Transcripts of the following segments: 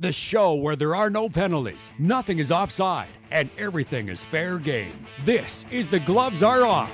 The show where there are no penalties, nothing is offside, and everything is fair game. This is The Gloves Are Off.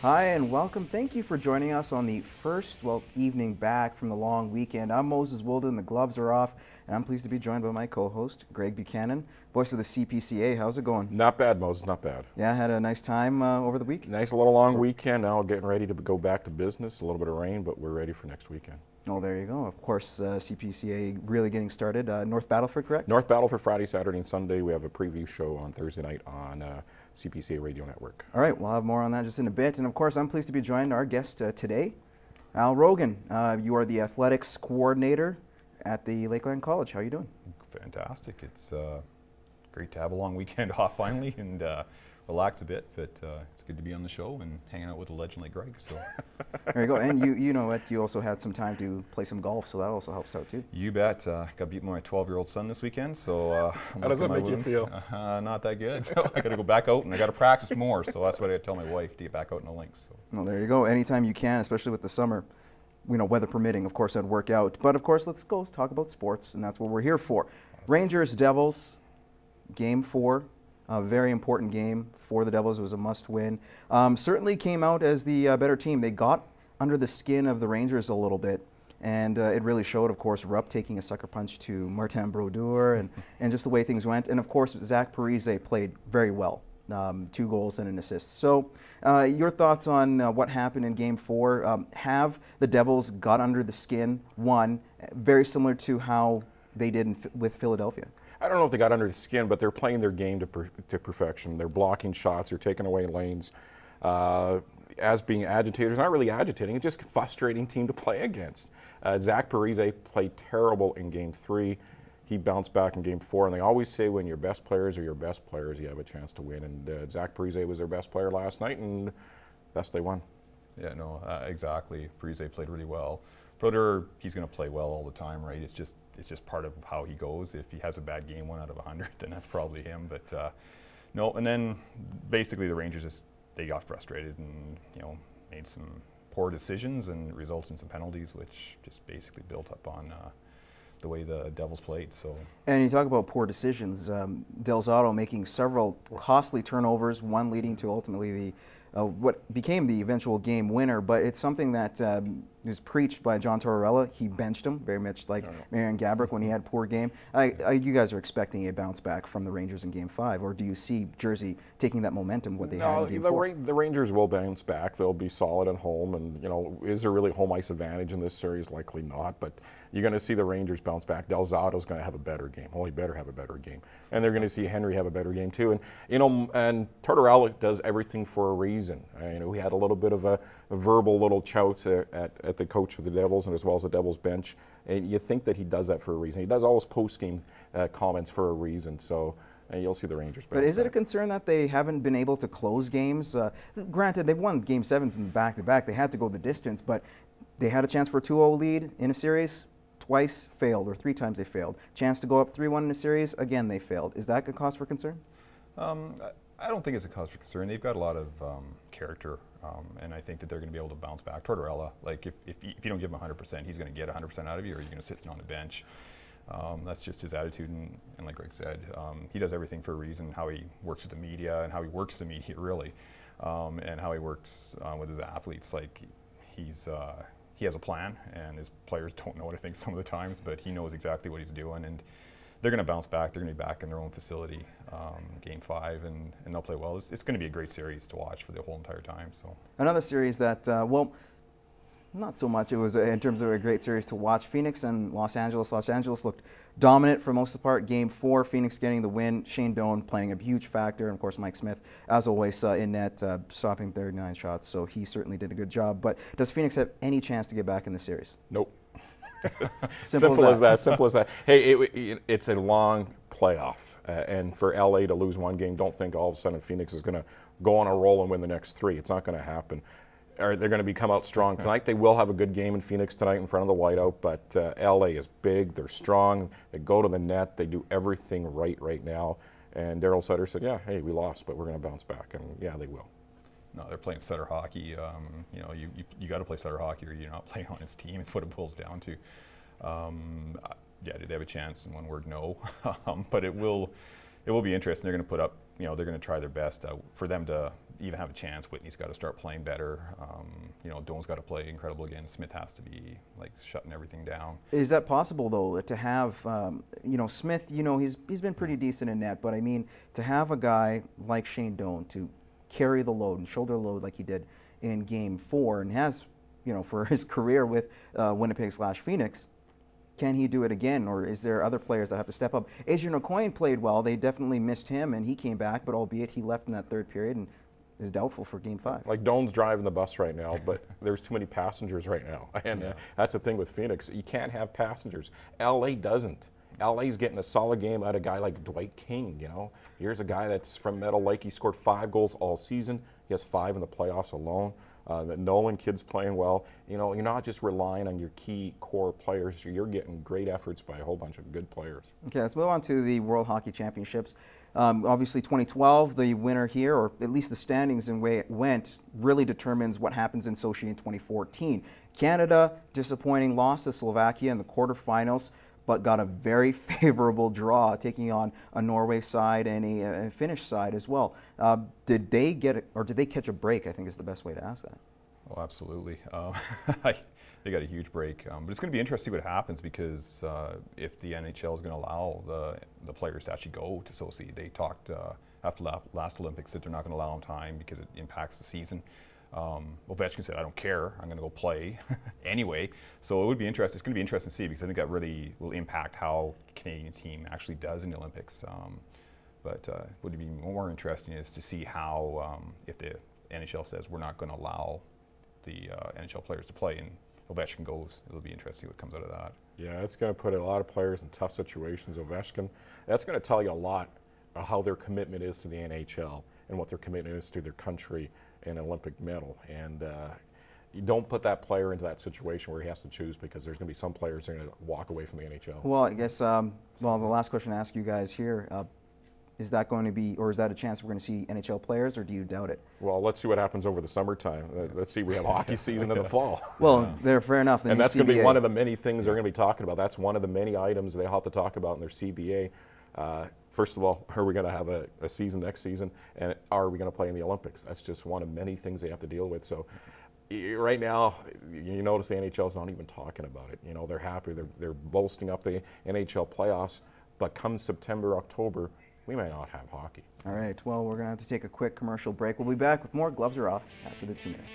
Hi and welcome. Thank you for joining us on the first, evening back from the long weekend. I'm Moses Wilden, The Gloves Are Off, and I'm pleased to be joined by my co-host, Greg Buchanan, voice of the CPCA. How's it going? Not bad, Moses, not bad. Yeah, had a nice time over the week? Nice little long weekend. Now getting ready to go back to business. A little bit of rain, but we're ready for next weekend. Oh, there you go. Of course, CPCA really getting started. North Battleford, correct? North Battleford Friday, Saturday, and Sunday. We have a preview show on Thursday night on CPCA Radio Network. All right, we'll have more on that just in a bit. And of course, I'm pleased to be joined our guest today, Al Rogan. You are the athletics coordinator at the Lakeland College. How are you doing? Fantastic. It's great to have a long weekend off finally and relax a bit, but it's good to be on the show and hanging out with a legend like Greg. So there you go. And you know what? You also had some time to play some golf, so that also helps out too. You bet. Got beat by my 12-year-old son this weekend, so how does that make you feel? Not that good. So I got to go back out and I got to practice more. So that's what I tell my wife, to get back out in the links. So. Well, there you go. Anytime you can, especially with the summer, weather permitting, of course, that'd work out. But of course, let's go talk about sports, and that's what we're here for. Rangers Devils, Game 4. A very important game for the Devils. It was a must-win. Certainly came out as the better team. They got under the skin of the Rangers a little bit, and it really showed, of course, Rupp taking a sucker punch to Martin Brodeur and just the way things went. And, of course, Zach Parise played very well, 2 goals and an assist. So your thoughts on what happened in Game 4? Have the Devils got under the skin, won, very similar to how they did with Philadelphia? I don't know if they got under the skin, but they're playing their game to perfection. They're blocking shots, they're taking away lanes. As being agitators, not really agitating, it's just a frustrating team to play against. Zach Parise played terrible in Game 3. He bounced back in Game 4, and they always say when your best players are your best players, you have a chance to win. And Zach Parise was their best player last night, and thus they won. Yeah, no, exactly. Parise played really well. Brodeur, he's going to play well all the time, right? It's just part of how he goes. If he has a bad game, 1 out of 100, then that's probably him. But no, and then basically the Rangers they got frustrated and made some poor decisions and resulted in some penalties, which just basically built up on the way the Devils played. So. And you talk about poor decisions. Del Zotto making several costly turnovers, one leading to ultimately the what became the eventual game winner, but it's something that was preached by John Tortorella. He benched him, very much like Marian Gaborik when he had a poor game. You guys are expecting a bounce back from the Rangers in Game 5, or do you see Jersey taking that momentum, what they had in Game 4? The Rangers will bounce back. They'll be solid at home, and is there really home ice advantage in this series? Likely not, but you're going to see the Rangers bounce back. Del Zotto's going to have a better game. Well, he better have a better game, and they're going to see Henry have a better game too. And and Tortorella does everything for a reason. We had a little bit of a verbal little chout at the coach of the Devils and as well as the Devils bench, and you think that he does that for a reason. He does all his post-game comments for a reason. So. And you'll see the Rangers back. But is it a concern that they haven't been able to close games? Granted, they've won Game 7s in back-to-back. They had to go the distance, but they had a chance for a 2-0 lead in a series, twice failed, or 3 times they failed. Chance to go up 3-1 in a series, again they failed. Is that a cause for concern? I don't think it's a cause for concern. They've got a lot of character, and I think that they're going to be able to bounce back. Tortorella, like if you don't give him 100%, he's going to get 100% out of you, or you're going to sit on the bench. That's just his attitude, and like Greg said, he does everything for a reason, how he works with the media and how he works the media, really, and how he works with his athletes. Like, he has a plan, and his players don't know it, I think, some of the times, but he knows exactly what he's doing, and they're going to bounce back. They're going to be back in their own facility, Game 5, and they'll play well. It's going to be a great series to watch for the whole entire time. So another series that, not so much. It was in terms of a great series to watch. Phoenix and Los Angeles. Los Angeles looked dominant for most of the part. Game 4, Phoenix getting the win. Shane Doan playing a huge factor, and of course Mike Smith, as always, in net, stopping 39 shots. So he certainly did a good job. But does Phoenix have any chance to get back in the series? Nope. Simple as that. Simple as that. Hey, it's a long playoff, and for LA to lose 1 game, don't think all of a sudden Phoenix is going to go on a roll and win the next 3. It's not going to happen. Or they're going to come out strong tonight. They will have a good game in Phoenix tonight in front of the whiteout, but LA is big. They're strong. They go to the net. They do everything right now. And Daryl Sutter said, yeah, hey, we lost, but we're going to bounce back. And yeah, they will. No, they're playing Sutter hockey. You know, you got to play Sutter hockey, or you're not playing on his team. It's what it boils down to. Yeah, do they have a chance? In one word, no. But it will be interesting. They're going to put up. You know, they're going to try their best for them to even have a chance. Whitney's got to start playing better. You know, Doan's got to play incredible again. Smith has to be like shutting everything down. Is that possible though, to have you know, Smith? You know, he's been pretty decent in net, but I mean, to have a guy like Shane Doan to carry the load and shoulder the load like he did in Game 4 and has, you know, for his career with Winnipeg/Phoenix. Can he do it again, or is there other players that have to step up? Adrian Aucoin played well. They definitely missed him, and he came back, but albeit he left in that third period and is doubtful for Game 5. Like Doan's driving the bus right now, but there's too many passengers right now. And that's the thing with Phoenix. You can't have passengers. LA doesn't. LA's getting a solid game out of a guy like Dwight King, you know. Here's a guy that's from Meadow Lake. He scored 5 goals all season. He has 5 in the playoffs alone. The Nolan kid's playing well. You know, you're not just relying on your key core players. You're getting great efforts by a whole bunch of good players. Okay, let's move on to the World Hockey Championships. Obviously 2012, the winner here, or at least the standings and way it went, really determines what happens in Sochi in 2014. Canada, disappointing loss to Slovakia in the quarterfinals, but got a very favorable draw, taking on a Norway side and a Finnish side as well. Did they get it, or did they catch a break? I think is the best way to ask that. Oh, absolutely. They got a huge break, but it's going to be interesting to see what happens, because if the NHL is going to allow the players to actually go to Sochi. They talked after last Olympics that they're not going to allow them time because it impacts the season. Ovechkin said, I don't care, I'm going to go play anyway. So it would be interesting. It's going to be interesting to see, because I think that really will impact how the Canadian team actually does in the Olympics. But what would be more interesting is to see how, if the NHL says we're not going to allow the NHL players to play and Ovechkin goes, it'll be interesting what comes out of that. Yeah, it's going to put a lot of players in tough situations. Ovechkin, that's going to tell you a lot of how their commitment is to the NHL and what their commitment is to their country and Olympic medal. And you don't put that player into that situation where he has to choose, because there's going to be some players that are going to walk away from the NHL. Well, I guess, well, the last question to ask you guys here, is that going to be, or is that a chance we're going to see NHL players, or do you doubt it? Well, let's see what happens over the summertime. Let's see, we have hockey season in the fall. Well, they're fair enough. And that's going to be one of the many things they're going to be talking about. That's one of the many items they have to talk about in their CBA. First of all, are we going to have a season next season, and are we going to play in the Olympics? That's just one of many things they have to deal with. So right now, you notice the NHL is not even talking about it. You know, they're happy. They're bolstering up the NHL playoffs, but come September, October, we may not have hockey. All right, well, we're going to have to take a quick commercial break. We'll be back with more Gloves Are Off after the 2 minutes.